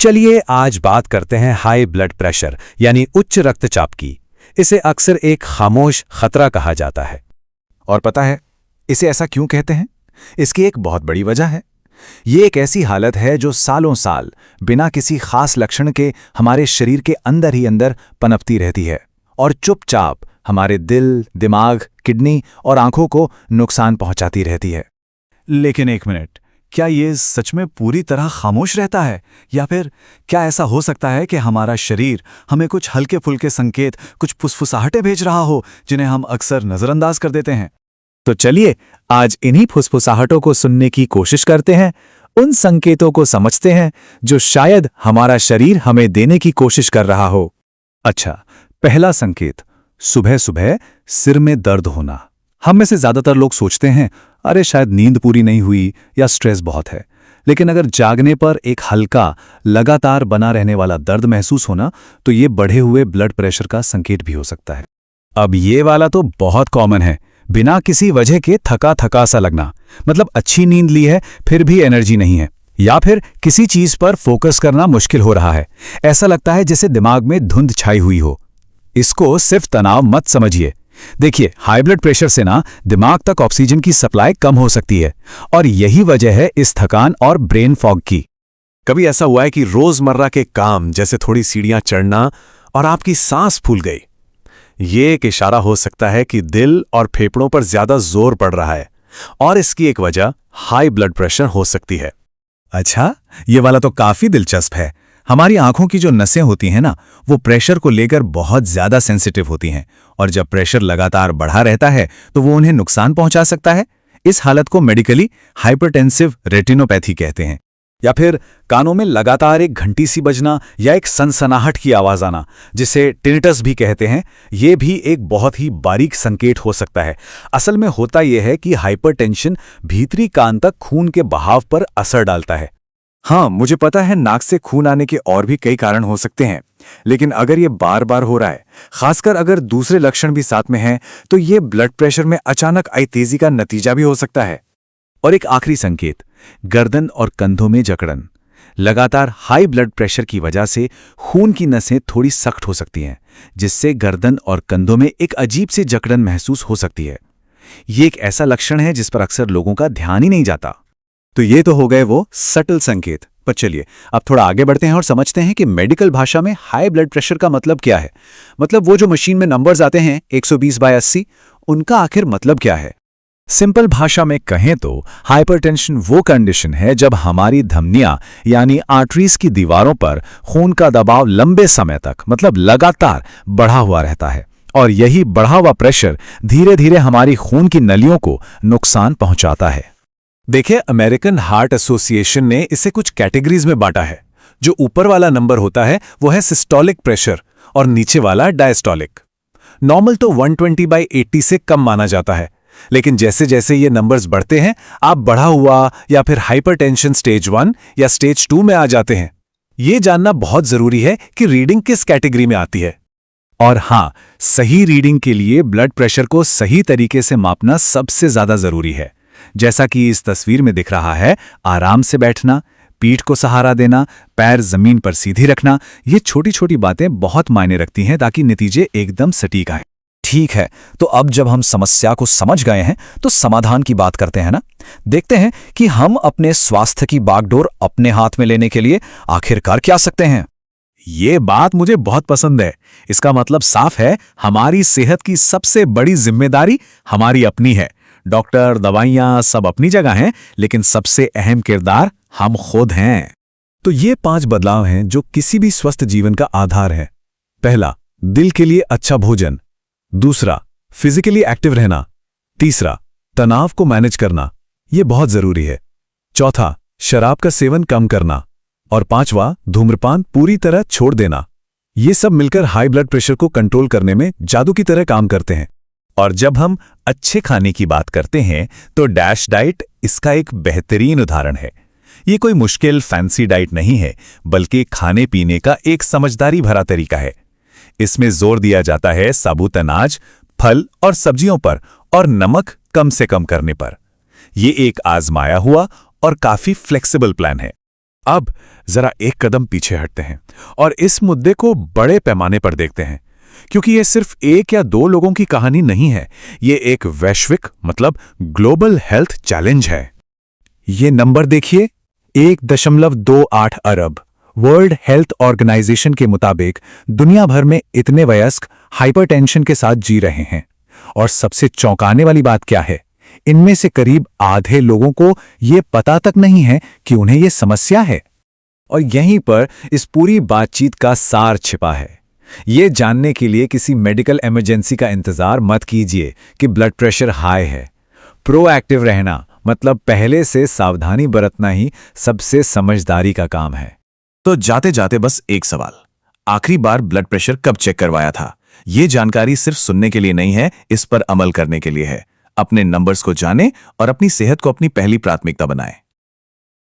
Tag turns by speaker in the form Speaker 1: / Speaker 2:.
Speaker 1: चलिए आज बात करते हैं हाई ब्लड प्रेशर यानी उच्च रक्तचाप की। इसे अक्सर एक खामोश खतरा कहा जाता है।
Speaker 2: और पता है इसे ऐसा क्यों कहते हैं? इसकी एक बहुत बड़ी वजह है। ये एक ऐसी हालत है जो सालों साल बिना किसी खास लक्षण के हमारे शरीर के अंदर ही अंदर पनपती रहती है और चुपचाप हमारे दिल, दिमाग, किडनी और आंखों को नुकसान पहुंचाती रहती है। लेकिन एक मिनट, क्या ये सच में पूरी तरह खामोश रहता है, या फिर क्या ऐसा हो सकता है कि हमारा शरीर हमें कुछ हल्के फुल्के संकेत, कुछ फुसफुसाहटें भेज रहा हो जिन्हें हम अक्सर नजरअंदाज कर देते हैं?
Speaker 1: तो चलिए आज इन्हीं फुसफुसाहटों को सुनने की कोशिश करते हैं, उन संकेतों को समझते हैं जो शायद हमारा शरीर हमें देने की कोशिश कर रहा हो।
Speaker 2: अच्छा, पहला संकेत, सुबह सुबह सिर में दर्द होना। हम में से ज्यादातर लोग सोचते हैं अरे शायद नींद पूरी नहीं हुई या स्ट्रेस बहुत है, लेकिन अगर जागने पर एक हल्का, लगातार बना रहने वाला दर्द महसूस होना तो ये बढ़े हुए ब्लड प्रेशर का संकेत भी हो सकता है।
Speaker 1: अब ये वाला तो बहुत कॉमन है, बिना किसी वजह के थका थका सा लगना, मतलब अच्छी नींद ली है फिर भी एनर्जी नहीं है, या फिर किसी चीज पर फोकस करना मुश्किल हो रहा है। ऐसा लगता है जैसे दिमाग में धुंध छाई हुई हो। इसको सिर्फ तनाव मत समझिए। देखिए, हाई ब्लड प्रेशर से ना दिमाग तक ऑक्सीजन की सप्लाई कम हो सकती है और यही वजह है इस थकान और ब्रेन फॉग की।
Speaker 3: कभी ऐसा हुआ है कि रोजमर्रा के काम जैसे थोड़ी सीढ़ियां चढ़ना और आपकी सांस फूल गई? ये एक इशारा हो सकता है कि दिल और फेफड़ों पर ज्यादा जोर पड़ रहा है और इसकी एक वजह हाई ब्लड प्रेशर हो सकती है।
Speaker 2: अच्छा, ये वाला तो काफी दिलचस्प है। हमारी आंखों की जो नसें होती हैं ना, वो प्रेशर को लेकर बहुत ज्यादा सेंसिटिव होती हैं और जब प्रेशर लगातार बढ़ा रहता है तो वो उन्हें नुकसान पहुंचा सकता है। इस हालत को मेडिकली हाइपरटेंसिव रेटिनोपैथी कहते हैं। या फिर कानों में लगातार एक घंटी सी बजना या एक सनसनाहट की आवाज आना, जिसे टिनिटस भी कहते हैं, ये भी एक बहुत ही बारीक संकेत हो सकता है। असल में होता यह है कि हाइपरटेंशन भीतरी कान तक खून के बहाव पर असर डालता है। हाँ, मुझे पता है नाक से खून आने के और भी कई कारण हो सकते हैं, लेकिन अगर ये बार बार हो रहा है, खासकर अगर दूसरे लक्षण भी साथ में हैं, तो ये ब्लड प्रेशर में अचानक आई तेजी का नतीजा भी हो सकता है। और एक आखिरी संकेत, गर्दन और कंधों में जकड़न। लगातार हाई ब्लड प्रेशर की वजह से खून की नसें थोड़ी सख्त हो सकती हैं, जिससे गर्दन और कंधों में एक अजीब सी जकड़न महसूस हो सकती है। ये एक ऐसा लक्षण है जिस पर अक्सर लोगों का ध्यान ही नहीं जाता। तो ये तो हो गए वो सटल संकेत, पर चलिए अब थोड़ा आगे बढ़ते हैं और समझते हैं कि मेडिकल भाषा में हाई ब्लड प्रेशर का मतलब क्या है। मतलब वो जो मशीन में नंबर्स आते हैं 120/80, उनका आखिर मतलब क्या है? सिंपल भाषा में कहें तो हाइपरटेंशन वो कंडीशन है जब हमारी धमनियां यानी आर्टरीज की दीवारों पर खून का दबाव लंबे समय तक, मतलब लगातार बढ़ा हुआ रहता है और यही बढ़ा हुआ प्रेशर धीरे धीरे हमारी खून की नलियों को नुकसान पहुंचाता है। देखिए, अमेरिकन हार्ट एसोसिएशन ने इसे कुछ कैटेगरीज में बांटा है। जो ऊपर वाला नंबर होता है वो है सिस्टोलिक प्रेशर और नीचे वाला डायस्टोलिक। नॉर्मल तो 120/80 से कम माना जाता है, लेकिन जैसे जैसे ये नंबर्स बढ़ते हैं आप बढ़ा हुआ या फिर हाइपरटेंशन स्टेज 1 या स्टेज 2 में आ जाते हैं। ये जानना बहुत जरूरी है कि रीडिंग किस कैटेगरी में आती है। और हाँ, सही रीडिंग के लिए ब्लड प्रेशर को सही तरीके से मापना सबसे ज्यादा जरूरी है। जैसा कि इस तस्वीर में दिख रहा है, आराम से बैठना, पीठ को सहारा देना, पैर जमीन पर सीधी रखना, ये छोटी छोटी बातें बहुत मायने रखती हैं ताकि नतीजे एकदम सटीक आएं। ठीक है, तो अब जब हम समस्या को समझ गए हैं तो समाधान की बात करते हैं ना। देखते हैं कि हम अपने स्वास्थ्य की बागडोर अपने हाथ में लेने के लिए आखिरकार क्या सकते हैं। ये बात मुझे बहुत पसंद है। इसका मतलब साफ है, हमारी सेहत की सबसे बड़ी जिम्मेदारी हमारी अपनी है। डॉक्टर, दवाइयां सब अपनी जगह हैं, लेकिन सबसे अहम किरदार हम खुद हैं। तो ये 5 बदलाव हैं जो किसी भी स्वस्थ जीवन का आधार है। पहला, दिल के लिए अच्छा भोजन। दूसरा, फिजिकली एक्टिव रहना। तीसरा, तनाव को मैनेज करना, ये बहुत जरूरी है। चौथा, शराब का सेवन कम करना। और पांचवा, धूम्रपान पूरी तरह छोड़ देना। ये सब मिलकर हाई ब्लड प्रेशर को कंट्रोल करने में जादू की तरह काम करते हैं। और जब हम अच्छे खाने की बात करते हैं तो डैश डाइट इसका एक बेहतरीन उदाहरण है। ये कोई मुश्किल फैंसी डाइट नहीं है, बल्कि खाने पीने का एक समझदारी भरा तरीका है। इसमें जोर दिया जाता है साबुत अनाज, फल और सब्जियों पर और नमक कम से कम करने पर। ये एक आजमाया हुआ और काफी फ्लेक्सिबल प्लान है।
Speaker 3: अब जरा एक कदम पीछे हटते हैं और इस मुद्दे को बड़े पैमाने पर देखते हैं, क्योंकि ये सिर्फ एक या दो लोगों की कहानी नहीं है, ये एक वैश्विक मतलब ग्लोबल हेल्थ चैलेंज है।
Speaker 2: ये नंबर देखिए, 1.28 अरब। वर्ल्ड हेल्थ ऑर्गेनाइजेशन के मुताबिक दुनिया भर में इतने वयस्क हाइपरटेंशन के साथ जी रहे हैं। और सबसे चौंकाने वाली बात क्या है, इनमें से करीब आधे लोगों को यह पता तक नहीं है कि उन्हें यह समस्या है।
Speaker 1: और यहीं पर इस पूरी बातचीत का सार छिपा है। ये जानने के लिए किसी मेडिकल इमरजेंसी का इंतजार मत कीजिए कि ब्लड प्रेशर हाई है। प्रोएक्टिव रहना मतलब पहले से सावधानी बरतना ही सबसे समझदारी का काम है।
Speaker 2: तो जाते जाते बस एक सवाल, आखिरी बार ब्लड प्रेशर कब चेक करवाया था? ये जानकारी सिर्फ सुनने के लिए नहीं है, इस पर अमल करने के लिए है। अपने नंबर्स को जानें और अपनी सेहत को अपनी पहली प्राथमिकता बनाएं।